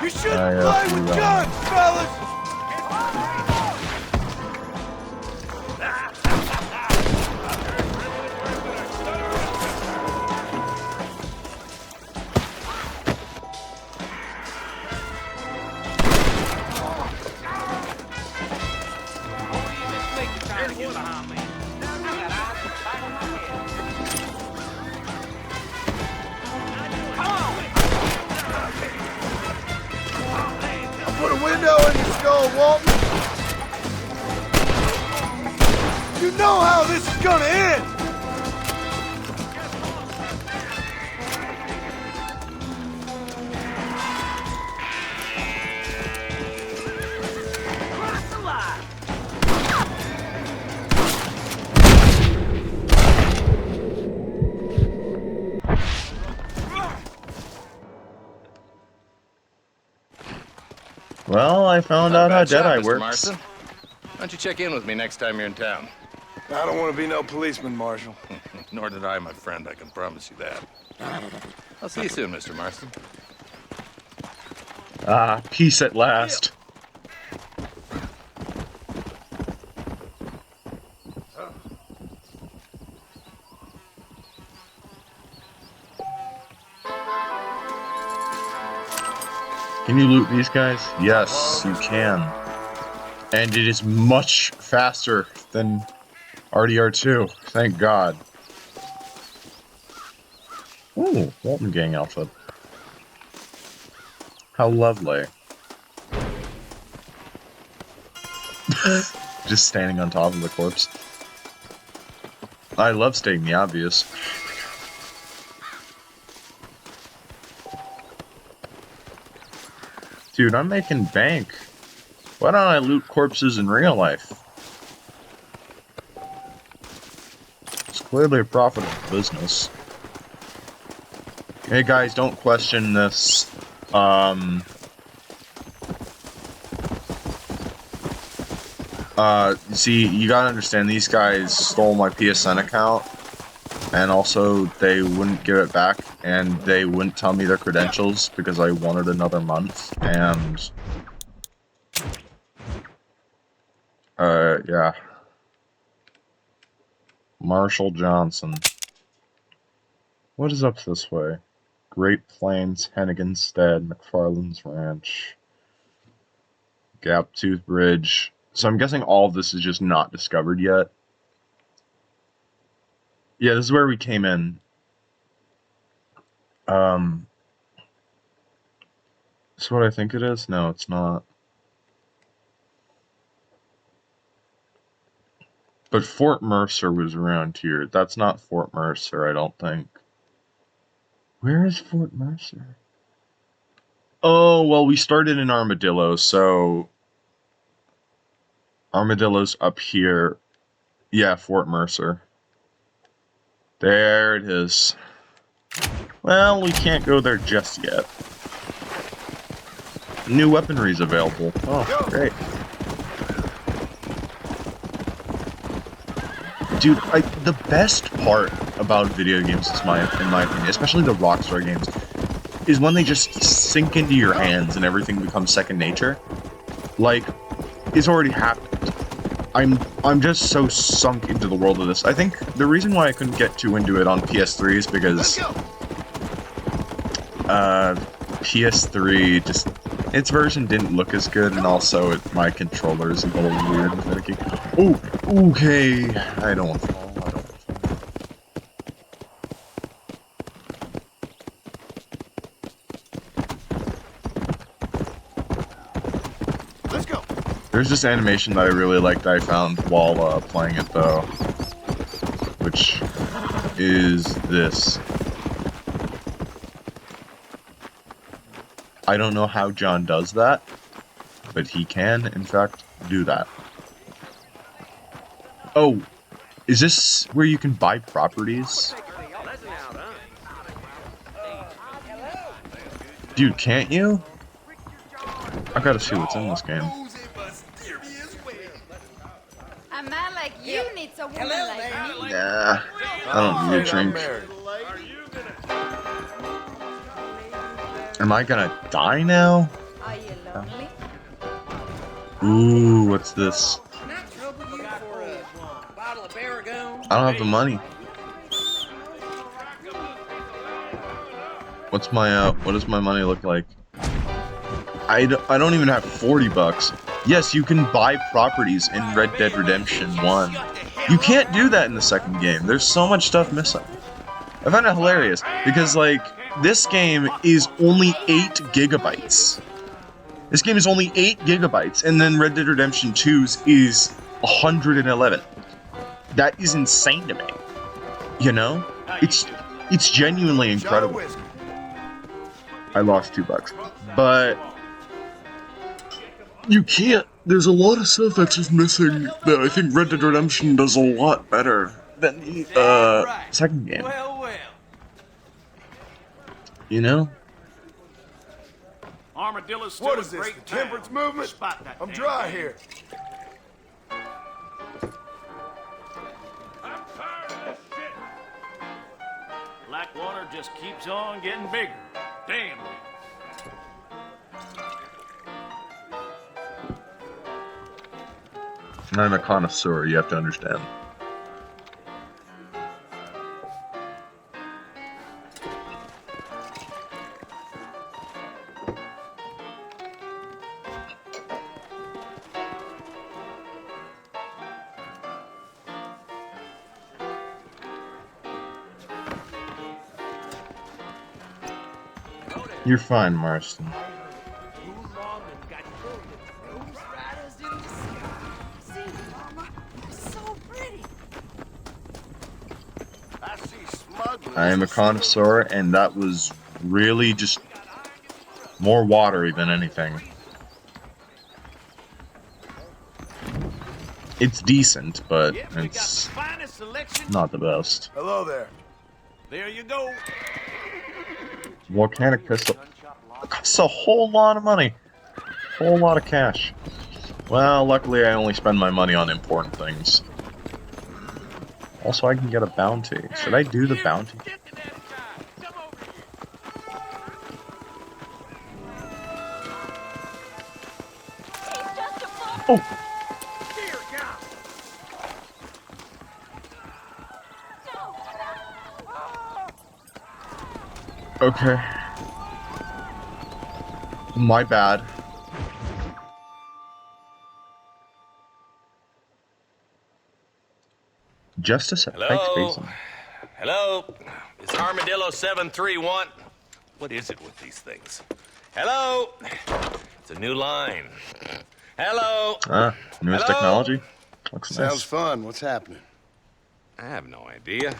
You shouldn't I, play with guns, fellas! Put a window in your skull, Walton! You know how this is gonna end! Well, I found out how Deadeye works. Marston. Why don't you check in with me next time you're in town? I don't want to be no policeman, Marshal. Nor did I, my friend. I can promise you that. I'll see you soon, Mr. Marston. Ah, peace at last. Can you loot these guys? Yes, you can. And it is much faster than RDR2, thank God. Ooh, Walton Gang outfit. How lovely. Just standing on top of the corpse. I love stating the obvious. Dude, I'm making bank. Why don't I loot corpses in real life? It's clearly a profitable business. Hey guys, don't question this. See, you gotta understand, these guys stole my PSN account, and also they wouldn't give it back, and they wouldn't tell me their credentials because I wanted another month, and... yeah. Marshall Johnson. What is up this way? Great Plains, Hennigan's Stead, McFarland's Ranch, Gaptooth Bridge. So I'm guessing all of this is just not discovered yet. Yeah, this is where we came in. Is this what I think it is? No, it's not. But Fort Mercer was around here. That's not Fort Mercer, I don't think. Where is Fort Mercer? Oh, well, we started in Armadillo, so... Armadillo's up here. Yeah, Fort Mercer. There it is. Well, we can't go there just yet. New weaponry's available. Oh, great. Dude, the best part about video games, in my opinion, especially the Rockstar games, is when they just sink into your hands and everything becomes second nature. Like, it's already happened. I'm just so sunk into the world of this. I think the reason why I couldn't get too into it on PS3 is because PS3 just, its version didn't look as good, and also my controller is a little weird and finicky. Oh, okay. I don't want to fall. There's this animation that I really liked I found while playing it, though, which is this. I don't know how John does that, but he can, in fact, do that. Oh, is this where you can buy properties? Dude, can't you? I gotta see what's in this game. A man like you needs a woman like me. Nah, I don't need a drink. Am I gonna die now? Are you lonely? Ooh, what's this? I don't have the money. What's my, what does my money look like? I don't even have 40 bucks. Yes, you can buy properties in Red Dead Redemption 1. You can't do that in the second game. There's so much stuff missing. I find it hilarious, because, like, this game is only 8 gigabytes. This game is only 8 gigabytes, and then Red Dead Redemption 2's is 111. That is insane to me. You know? It's genuinely incredible. I lost $2. But you can't. There's a lot of stuff that's just missing that I think Red Dead Redemption does a lot better than the second game. You know? Armadillo's still What is this, great the temperance movement? I'm dry here. Blackwater just keeps on getting bigger. Damn. I'm a connoisseur, you have to understand. You're fine, Marston. I am a connoisseur, and that was really just more watery than anything. It's decent, but it's not the best. Hello there. There you go. Volcanic pistol. It costs a whole lot of money. Whole lot of cash. Well, luckily I only spend my money on important things. Also, I can get a bounty. Should I do the bounty? Oh! Okay. My bad. Just a sec. Thanks, Jason. Hello? It's Armadillo 731. What is it with these things? Hello? It's a new line. Hello? Newest Hello? technology? Looks Sounds nice. fun. What's happening? I have no idea.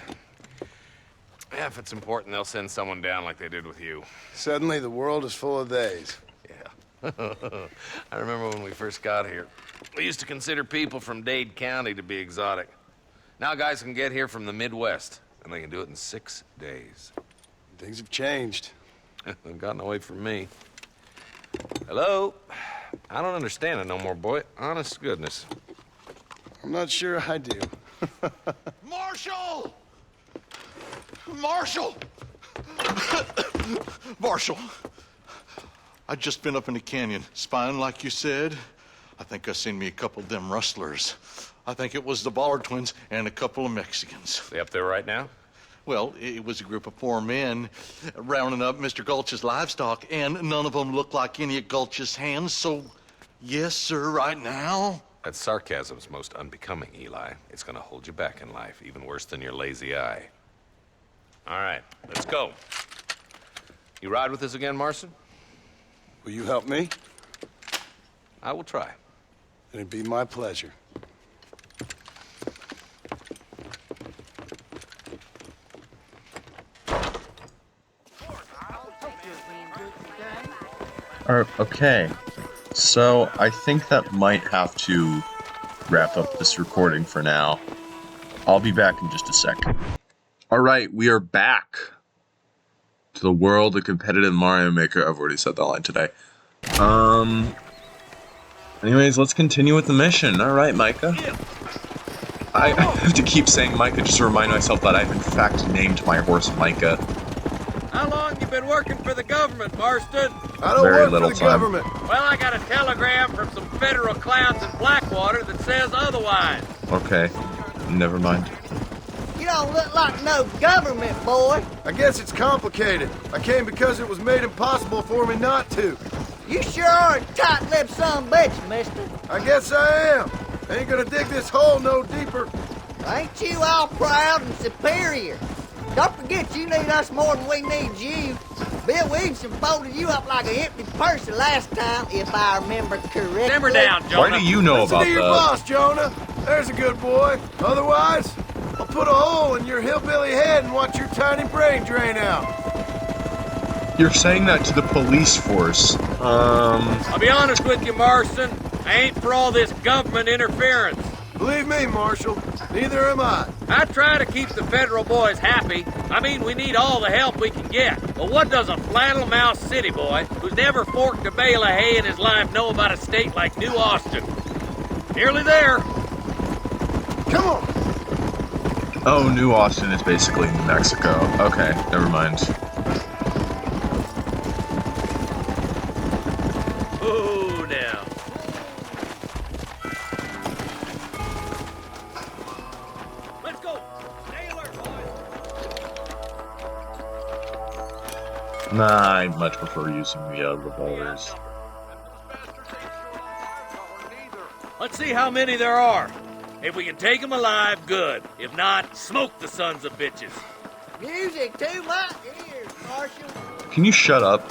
Yeah, if it's important, they'll send someone down like they did with you. Suddenly, the world is full of theys. Yeah. I remember when we first got here. We used to consider people from Dade County to be exotic. Now guys can get here from the Midwest, and they can do it in 6 days. Things have changed. They've gotten away from me. Hello? I don't understand it no more, boy. Honest to goodness. I'm not sure I do. Marshall! Marshall! Marshall! I'd just been up in the canyon, spying like you said. I think I seen me a couple of them rustlers. I think it was the Ballard twins and a couple of Mexicans. They up there right now? Well, it was a group of 4 men rounding up Mr. Gulch's livestock, and none of them looked like any of Gulch's hands, so yes, sir, right now. That sarcasm's most unbecoming, Eli. It's gonna hold you back in life, even worse than your lazy eye. All right, let's go. You ride with us again, Marston? Will you help me? I will try. It'd be my pleasure. Okay. So, I think that might have to wrap up this recording for now. I'll be back in just a second. Alright, we are back to the world of competitive Mario Maker. I've already said that line today. Anyways, let's continue with the mission. Alright, Micah. I have to keep saying Micah just to remind myself that I've in fact named my horse Micah. How long you been working for the government, Marston? I don't Very work little for the time. government. Well, I got a telegram from some federal clowns in Blackwater that says otherwise. Okay, never mind. You don't look like no government boy. I guess it's complicated. I came because it was made impossible for me not to. You sure are a tight-lipped son bitch, mister. I guess I am. Ain't gonna dig this hole no deeper. Ain't you all proud and superior? Don't forget you need us more than we need you. Bill Williamson folded you up like an empty purse last time, if I remember correctly. Simmer down, Jonah. Why do you know Listen about to your that? boss, Jonah. There's a good boy. Otherwise, I'll put a hole in your hillbilly head and watch your tiny brain drain out. You're saying that to the police force. I'll be honest with you, Marston. I ain't for all this government interference. Believe me, Marshal, neither am I. I try to keep the federal boys happy. I mean, we need all the help we can get. But what does a flannel-mouthed city boy who's never forked a bale of hay in his life know about a state like New Austin? Nearly there. Come on. Oh, New Austin is basically New Mexico. Okay, never mind. Ooh, now. Let's go. Stay alert, boys. Nah, I much prefer using the revolvers. Let's see how many there are. If we can take them alive, good. If not, smoke the sons of bitches. Music to my ears, Marshal. Can you shut up?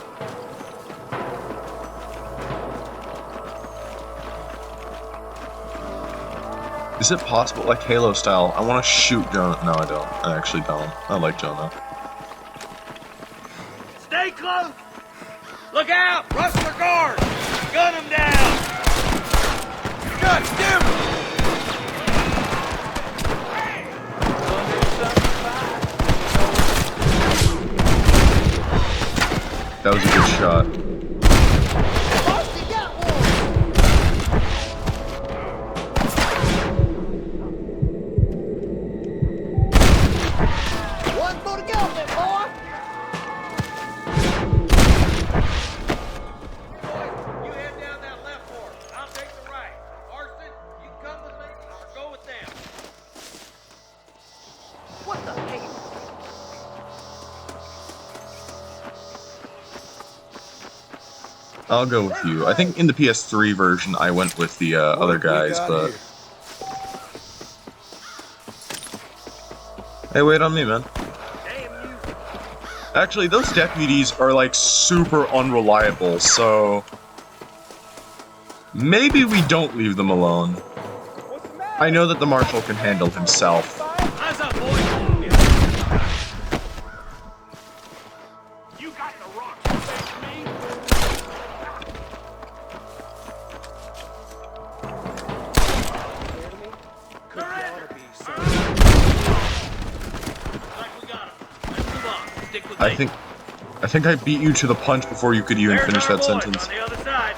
Is it possible, like Halo style, I want to shoot Jonah? No, I don't. I actually don't. I like Jonah. Stay close! Look out! Rustler guard! Gun him down! God damn it! That was a good shot. One for the government, boy. You head down that left fork. I'll take the right. Marston, you can come with me or go with them. What the heck? I'll go with you. I think in the PS3 version, I went with the other guys, but... Hey, wait on me, man. Actually, those deputies are, like, super unreliable, so... maybe we don't leave them alone. I know that the marshal can handle himself. Eyes up, boys! You got the rock to face me? I think I beat you to the punch before you could even finish that sentence. On the other side.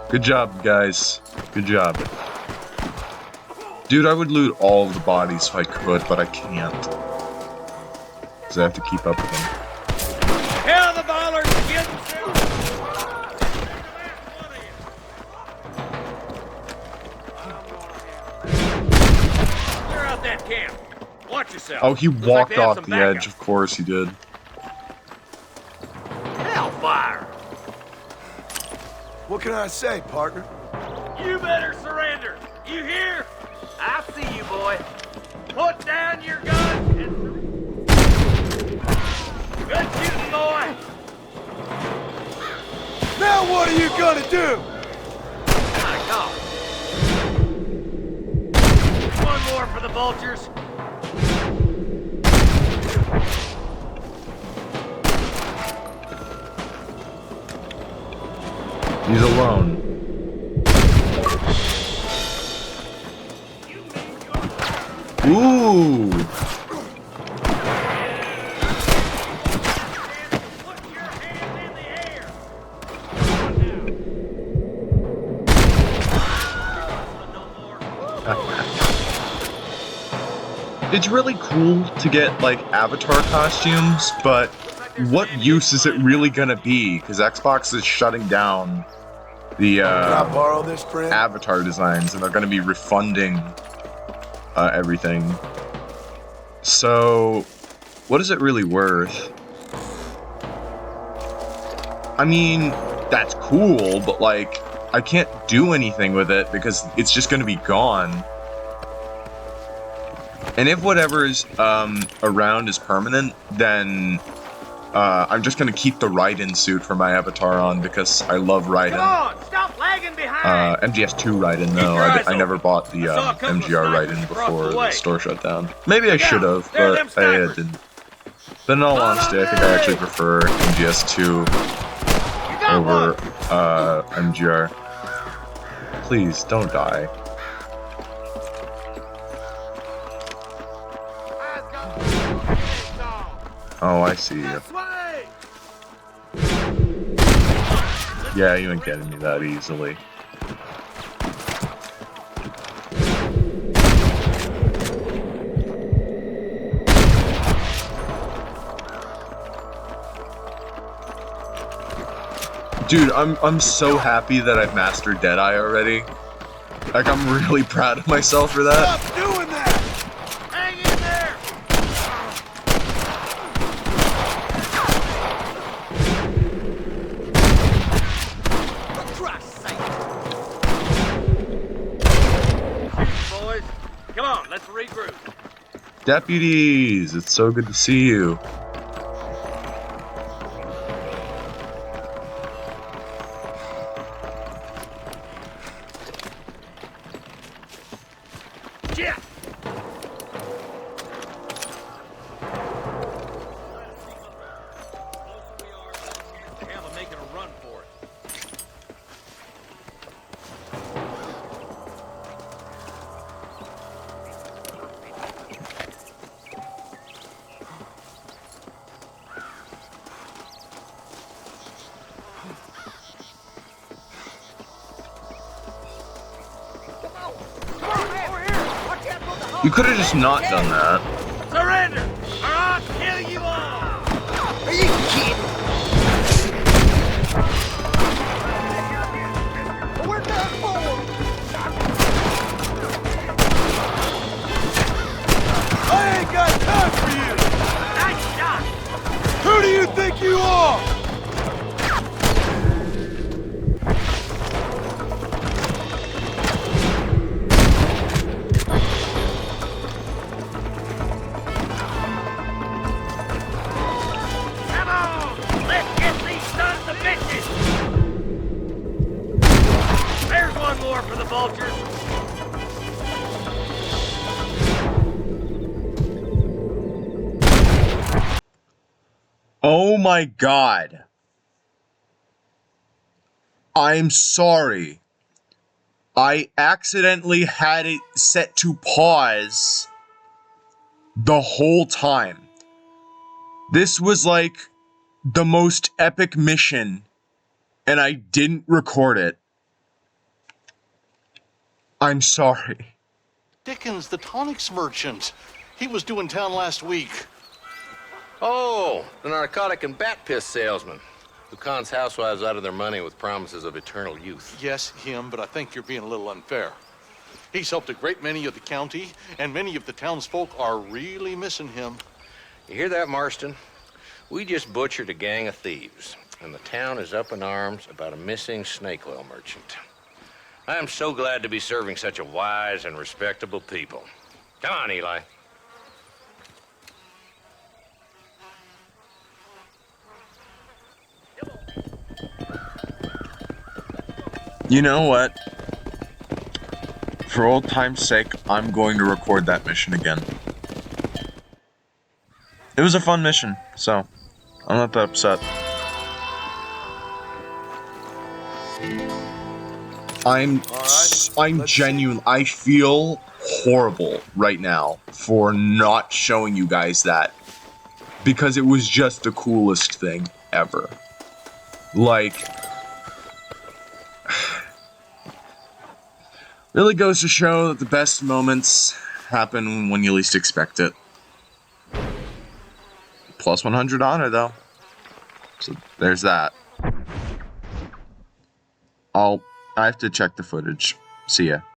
Good job, guys. Good job. Dude, I would loot all of the bodies if I could, but I can't. Because I have to keep up with them. Hell, the ballers get themselves. Clear out that camp. Watch yourself. Oh, he Looks walked like they have off some the backup. edge. Of course he did. Hellfire! What can I say, partner? You better surrender. You hear? I see you, boy. Put down your guns and... Good shooting, boy. Now what are you gonna do? My God. One more for the vultures. He's alone. Ooh! It's really cool to get, like, Avatar costumes, but what use is it really gonna be? Because Xbox is shutting down the Can I borrow this, friend? Avatar designs, and they're gonna be refunding everything. So, what is it really worth? I mean, that's cool, but, like, I can't do anything with it because it's just gonna be gone. And if whatever's around is permanent, then I'm just gonna keep the Raiden suit for my avatar on because I love Raiden. Come on, stop lagging behind. MGS2 Raiden though. I never bought the MGR Raiden before the store shut down. Maybe I should have, but I didn't. But in all honesty, I think I actually prefer MGS2 over MGR. Please don't die. Oh, I see you. Yeah, you ain't getting me that easily. Dude, I'm so happy that I've mastered Deadeye already. Like, I'm really proud of myself for that. Stop doing that! Hang in there. For Christ's sake. Boys, come on, let's regroup. Deputies, it's so good to see you. Shit! Hell, I'm making a run for it. You could have just not done that. Surrender, or I'll kill you all! Are you kidding? We're done for. I ain't got time for you! Nice shot! Who do you think you are? Come on! Let's get these sons of bitches! There's one more for the vultures. Oh my god. I'm sorry. I accidentally had it set to pause the whole time. This was like the most epic mission, and I didn't record it. I'm sorry. Dickens, the tonics merchant. He was due in town last week. Oh, the narcotic and bat piss salesman who cons housewives out of their money with promises of eternal youth. Yes, him, but I think you're being a little unfair. He's helped a great many of the county, and many of the townsfolk are really missing him. You hear that, Marston? We just butchered a gang of thieves, and the town is up in arms about a missing snake oil merchant. I am so glad to be serving such a wise and respectable people. Come on, Eli. You know what? For old time's sake, I'm going to record that mission again. It was a fun mission, so I'm not that upset. I'm genuine. I feel horrible right now for not showing you guys that, because it was just the coolest thing ever. Like, really goes to show that the best moments happen when you least expect it. Plus 100 honor, though. So there's that. I have to check the footage. See ya.